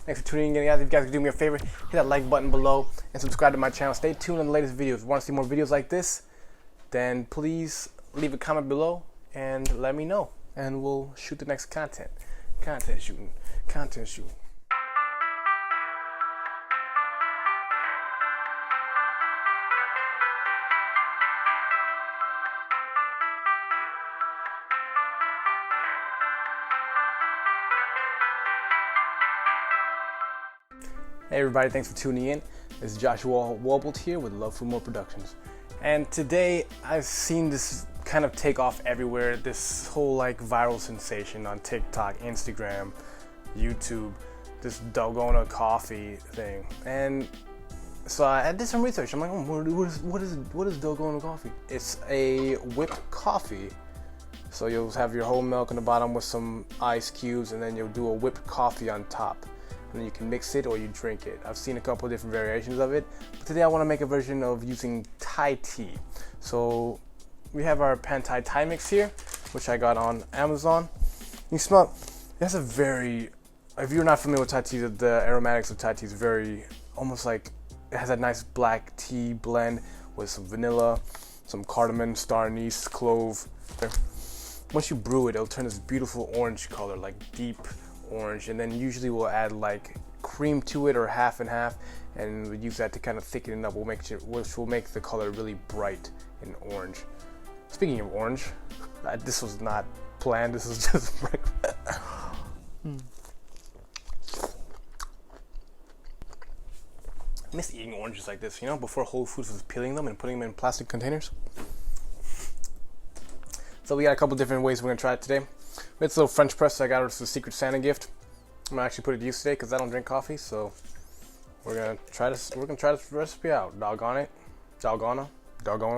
Thanks for tuning in, guys. If you guys could do me a favor, hit that like button below and subscribe to my channel. Stay tuned on the latest videos. If you want to see more videos like this, then please leave a comment below and let me know, and we'll shoot the next content shooting. Hey everybody, thanks for tuning in. This is Joshua Wobbled here with Love for More Productions. And today I've seen this kind of take off everywhere, this whole like viral sensation on TikTok, Instagram, YouTube, this DALGONA coffee thing. And so I did some research. I'm like, what is DALGONA coffee? It's a whipped coffee. So you'll have your whole milk in the bottom with some ice cubes, and then you'll do a whipped coffee on top. And then you can mix it or you drink it. I've seen a couple of different variations of it, but today I want to make a version of using Thai tea. So we have our pan Thai mix here, which I got on Amazon. You smell, it has a very, if you're not familiar with Thai tea, the aromatics of Thai tea is very, almost like, it has a nice black tea blend with some vanilla, some cardamom, star anise, clove. Once you brew it, it'll turn this beautiful orange color, like deep orange, and then usually we'll add like cream to it or half and half, and we'll use that to kind of thicken it up, which will make the color really bright and orange. Speaking of orange, this was not planned, this was just breakfast. I miss eating oranges like this, you know, before Whole Foods was peeling them and putting them in plastic containers. So we got a couple different ways we're gonna try it today. We had this little French press I got as a Secret Santa gift. I'm gonna actually put it to use today because I don't drink coffee, so we're gonna try this recipe out. Dalgona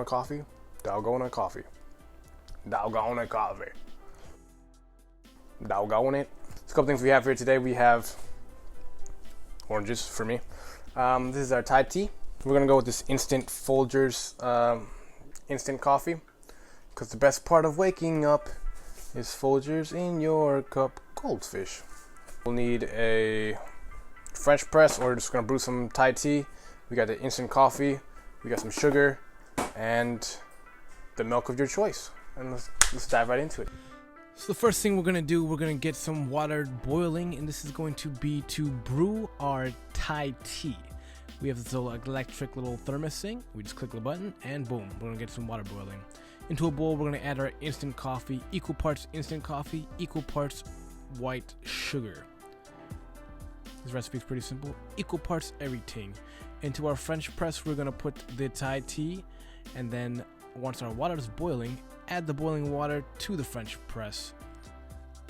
coffee. Dalgona it. There's a couple things we have here today. We have oranges for me. This is our Thai tea. We're gonna go with this instant Folgers instant coffee, because the best part of waking up is Folgers in your cup. Goldfish. We'll need a French press, or just gonna brew some Thai tea. We got the instant coffee, we got some sugar, and the milk of your choice. And let's dive right into it. So the first thing we're gonna do, we're gonna get some water boiling, and this is going to be to brew our Thai tea. We have this little electric little thermos thing. We just click the button, and boom, we're gonna get some water boiling. Into a bowl, we're going to add our instant coffee, equal parts instant coffee, equal parts white sugar. This recipe is pretty simple, equal parts everything. Into our French press, we're going to put the Thai tea, and then once our water is boiling, add the boiling water to the French press.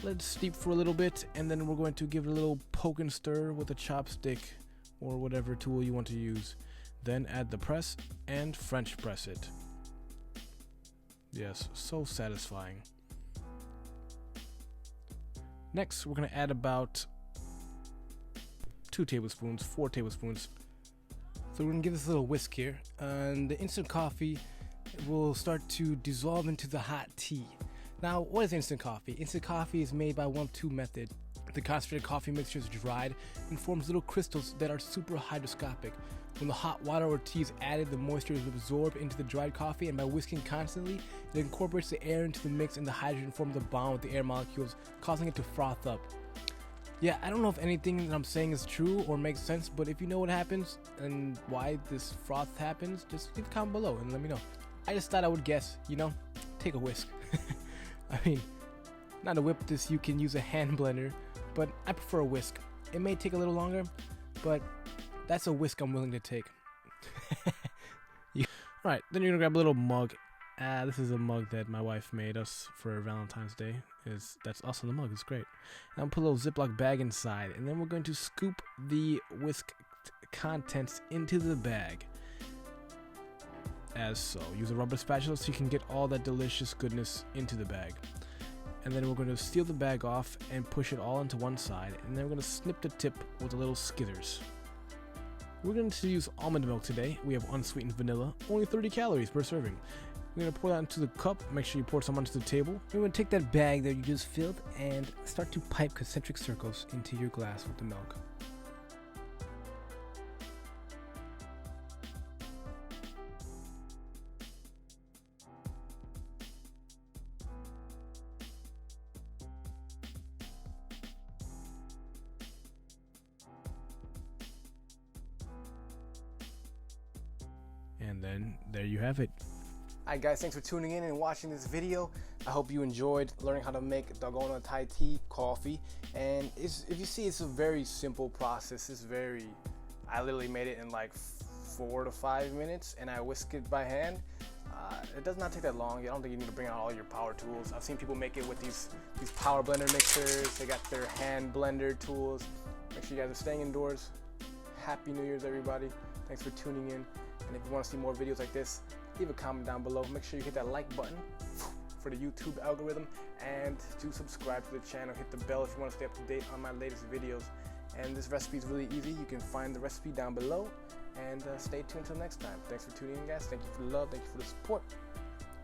Let it steep for a little bit, and then we're going to give it a little poke and stir with a chopstick or whatever tool you want to use. Then add the press and French press it. Yes, so satisfying. Next, we're going to add about 4 tablespoons. So we're going to give this a little whisk here. And the instant coffee will start to dissolve into the hot tea. Now, what is instant coffee? Instant coffee is made by one of two methods. The concentrated coffee mixture is dried and forms little crystals that are super hygroscopic. When the hot water or tea is added, the moisture is absorbed into the dried coffee, and by whisking constantly, it incorporates the air into the mix, and the hydrogen forms a bond with the air molecules, causing it to froth up. Yeah, I don't know if anything that I'm saying is true or makes sense, but if you know what happens and why this froth happens, just leave a comment below and let me know. I just thought I would guess, you know, take a whisk. I mean, not to whip this, you can use a hand blender, but I prefer a whisk. It may take a little longer, but that's a whisk I'm willing to take. Alright, then you're gonna grab a little mug. This is a mug that my wife made us for Valentine's Day. That's us on the mug, it's great. And I'll put a little Ziploc bag inside, and then we're going to scoop the whisk contents into the bag. As so. Use a rubber spatula so you can get all that delicious goodness into the bag. And then we're going to seal the bag off and push it all into one side, and then we're going to snip the tip with a little skitters. We're going to use almond milk today. We have unsweetened vanilla, only 30 calories per serving. We're going to pour that into the cup. Make sure you pour some onto the table. We're going to take that bag that you just filled and start to pipe concentric circles into your glass with the milk. And then there you have it. Alright guys, thanks for tuning in and watching this video. I hope you enjoyed learning how to make Dalgona Thai Tea coffee. And if you see, it's a very simple process. I literally made it in like 4 to 5 minutes, and I whisk it by hand. It does not take that long. I don't think you need to bring out all your power tools. I've seen people make it with these power blender mixers. They got their hand blender tools. Make sure you guys are staying indoors. Happy New Year's, everybody. Thanks for tuning in. And if you want to see more videos like this, leave a comment down below. Make sure you hit that like button for the YouTube algorithm, and do subscribe to the channel. Hit the bell if you want to stay up to date on my latest videos. And this recipe is really easy. You can find the recipe down below. And stay tuned until next time. Thanks for tuning in, guys. Thank you for the love. Thank you for the support.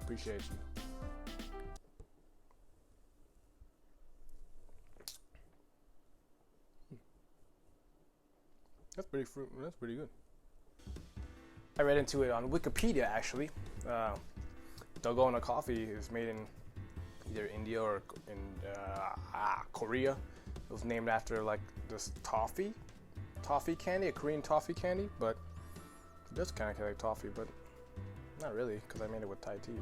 Appreciate you. That's pretty good. I read into it on Wikipedia, actually. Dalgona coffee is made in either India or in Korea. It was named after like this toffee candy, a Korean toffee candy, but it does kind of taste like toffee, but not really, because I made it with Thai tea.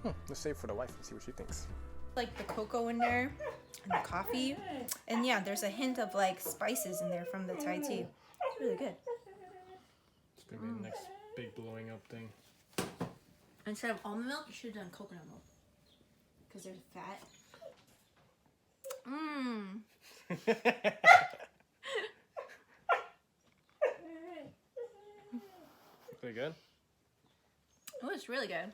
But let's save it for the wife and see what she thinks. Like the cocoa in there and the coffee, and yeah, there's a hint of like spices in there from the Thai tea. It's really good. It's gonna be the next big blowing up thing. Instead of almond milk, you should have done coconut milk, because there's fat. Pretty good? Oh, it's really good.